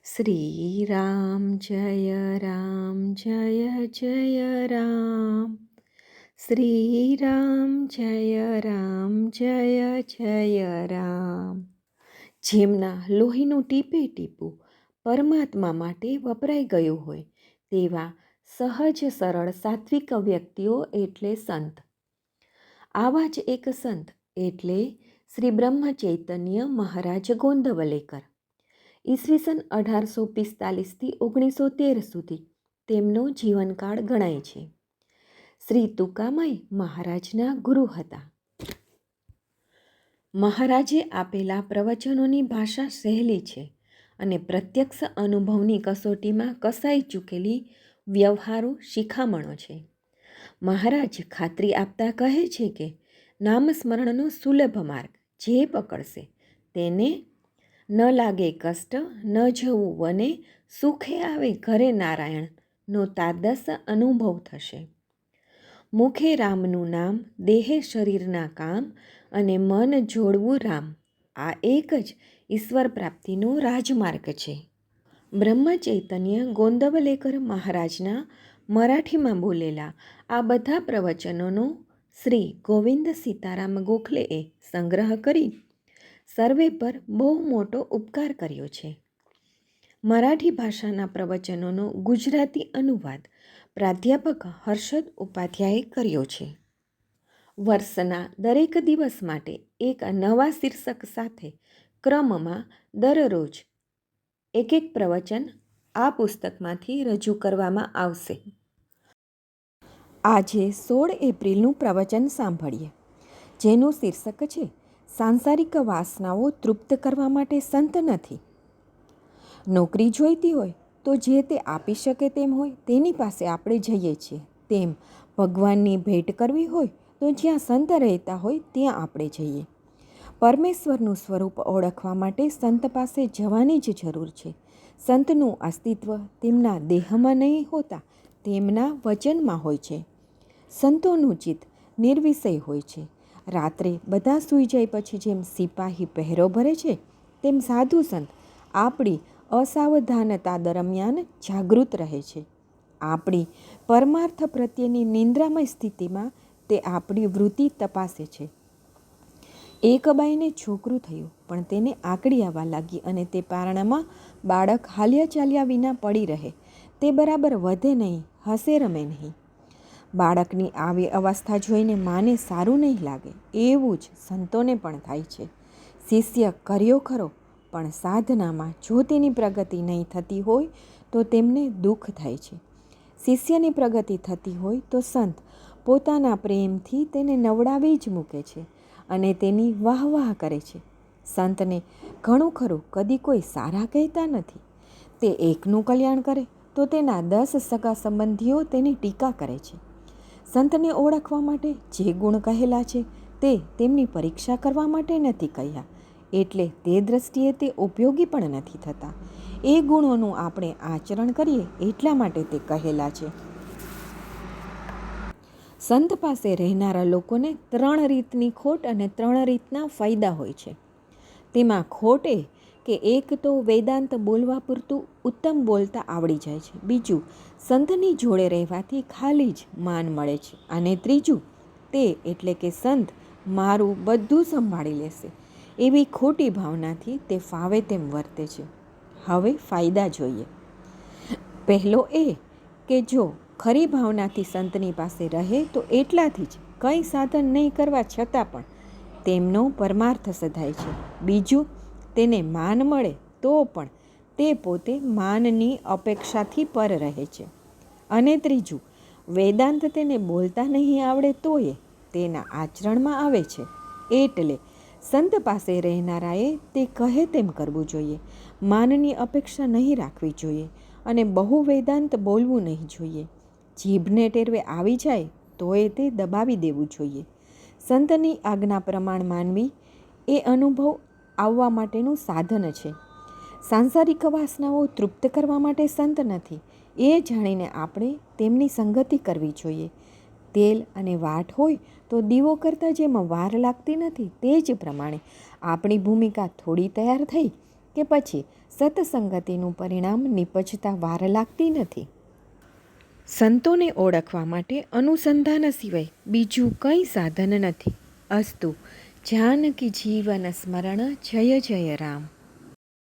શ્રી રામ જય જય રામ. શ્રી રામ જય જય રામ. જેમના લોહીનું ટીપે ટીપું પરમાત્મા માટે વપરાઈ ગયું હોય તેવા સહજ સરળ સાત્વિક વ્યક્તિઓ એટલે સંત. આવા જ એક સંત એટલે શ્રી બ્રહ્મ ચૈતન્ય મહારાજ ગોંદવલેકર. ઈસવીસન 1845થી 1913 સુધી તેમનો જીવનકાળ ગણાય છે. શ્રી તુકામાઈ મહારાજના ગુરુ હતા. મહારાજે આપેલા પ્રવચનોની ભાષા સહેલી છે અને પ્રત્યક્ષ અનુભવની કસોટીમાં કસાઈ ચૂકેલી વ્યવહારુ શિખામણો છે. મહારાજ ખાતરી આપતા કહે છે કે નામસ્મરણનો સુલભ માર્ગ જે પકડશે તેને ન લાગે કષ્ટ, ન જવું વને, સુખે આવે ઘરે નારાયણનો તાદસ અનુભવ થશે. મુખે રામનું નામ, દેહે શરીરના કામ અને મન જોડવું રામ, આ એક જ ઈશ્વર પ્રાપ્તિનો રાજમાર્ગ છે. બ્રહ્મ ચૈતન્ય ગોંદવલેકર મહારાજના મરાઠીમાં બોલેલા આ બધા પ્રવચનોનો શ્રી ગોવિંદ સીતારામ ગોખલેએ સંગ્રહ કરી સર્વે પર બહુ મોટો ઉપકાર કર્યો છે. મરાઠી ભાષાના પ્રવચનોનો ગુજરાતી અનુવાદ પ્રાધ્યાપક હર્ષદ ઉપાધ્યાયે કર્યો છે. વર્ષના દરેક દિવસ માટે એક નવા શીર્ષક સાથે ક્રમમાં દરરોજ એક પ્રવચન આ પુસ્તકમાંથી રજૂ કરવામાં આવશે. આજે 16 એપ્રિલનું પ્રવચન સાંભળીએ, જેનું શીર્ષક છે સાંસારિક વાસનાઓ તૃપ્ત કરવા માટે સંત નથી. નોકરી જોઈતી હોય તો જે તે આપી શકે તેમ હોય તેની પાસે આપણે જઈએ છીએ, તેમ ભગવાનની ભેટ કરવી હોય તો જ્યાં સંત રહેતા હોય ત્યાં આપણે જઈએ. પરમેશ્વરનું સ્વરૂપ ઓળખવા માટે સંત પાસે જવાની જ જરૂર છે. સંતનું અસ્તિત્વ તેમના દેહમાં નહીં હોતા તેમના વચનમાં હોય છે. સંતોનું ચિત્ત નિર્વિષય હોય છે. રાત્રે બધા સૂઈ જાય પછી જેમ સિપાહી પહેરો ભરે છે તેમ સાધુ સંત આપણી અસાવધાનતા દરમિયાન જાગૃત રહે છે. આપણી પરમાર્થ પ્રત્યેની નિંદ્રામય સ્થિતિમાં તે આપણી વૃત્તિ તપાસે છે. એક બાઈને છોકરું થયું પણ તેને આકડી આવવા લાગી અને તે પારણામાં બાળક હાલ્યા ચાલ્યા વિના પડી રહે. તે બરાબર વધે નહીં, હસે રમે નહીં. બાળકની આવી અવસ્થા જોઈને માને સારું નહીં લાગે. એવું જ સંતોને પણ થાય છે. શિષ્ય કર્યો ખરો પણ સાધનામાં જો તેની પ્રગતિ નહીં થતી હોય તો તેમને દુઃખ થાય છે. શિષ્યની પ્રગતિ થતી હોય તો સંત પોતાના પ્રેમથી તેને નવડાવી જ મૂકે છે અને તેની વાહ કરે છે. સંતને ઘણું ખરું કદી કોઈ સારા કહેતા નથી. તે એકનું કલ્યાણ કરે તો તેના 10 સગા સંબંધીઓ તેની ટીકા કરે છે. સંતને ઓળખવા માટે જે ગુણ કહેલા છે તે તેમની પરીક્ષા કરવા માટે નથી કહ્યા, એટલે તે દ્રષ્ટિએ તે ઉપયોગી પણ નથી થતા. એ ગુણોનું આપણે આચરણ કરીએ એટલા માટે તે કહેલા છે. સંત પાસે રહેનારા લોકોને 3 રીતની ખોટ અને 3 રીતના ફાયદા હોય છે. તેમાં ખોટ એ કે એક તો વેદાંત બોલવા પૂરતું ઉત્તમ બોલતા આવડી જાય છે. બીજું, સંતની જોડે રહેવાથી ખાલી જ માન મળે છે. અને ત્રીજું, તે એટલે કે સંત મારું બધું સંભાળી લેશે એવી ખોટી ભાવનાથી તે ફાવે તેમ વર્તે છે. હવે ફાયદા જોઈએ. પહેલો એ કે જો ખરી ભાવનાથી સંતની પાસે રહે તો એટલાથી જ કંઈ સાધન નહીં કરવા છતાં પણ તેમનો પરમાર્થ સધાય છે. બીજું, તેને માન મળે તો પણ તે પોતે માનની અપેક્ષાથી પર રહે છે. અને ત્રીજું, વેદાંત તેને બોલતા નહીં આવડે તોય તેના આચરણમાં આવે છે. એટલે સંત પાસે રહેનારાએ તે કહે તેમ કરવું જોઈએ. માનની અપેક્ષા નહીં રાખવી જોઈએ અને બહુ વેદાંત બોલવું નહીં જોઈએ. જીભને ટેરવે આવી જાય તોય તે દબાવી દેવું જોઈએ. સંતની આજ્ઞા પ્રમાણ માનવી એ અનુભવ આવવા માટેનું સાધન છે. સાંસારિક વાસનાઓ તૃપ્ત કરવા માટે સંત નથી એ જાણીને આપણે તેમની સંગતિ કરવી જોઈએ. તેલ અને વાટ હોય તો દીવો કરતાં જેમ વાર લાગતી નથી તે જ પ્રમાણે આપણી ભૂમિકા થોડી તૈયાર થઈ કે પછી સત્સંગતિનું પરિણામ નિપજતા વાર લાગતી નથી. સંતોને ઓળખવા માટે અનુસંધાન સિવાય બીજું કંઈ સાધન નથી. અસ્તુ જાનકી જીવન સ્મરણ જય જય રામ.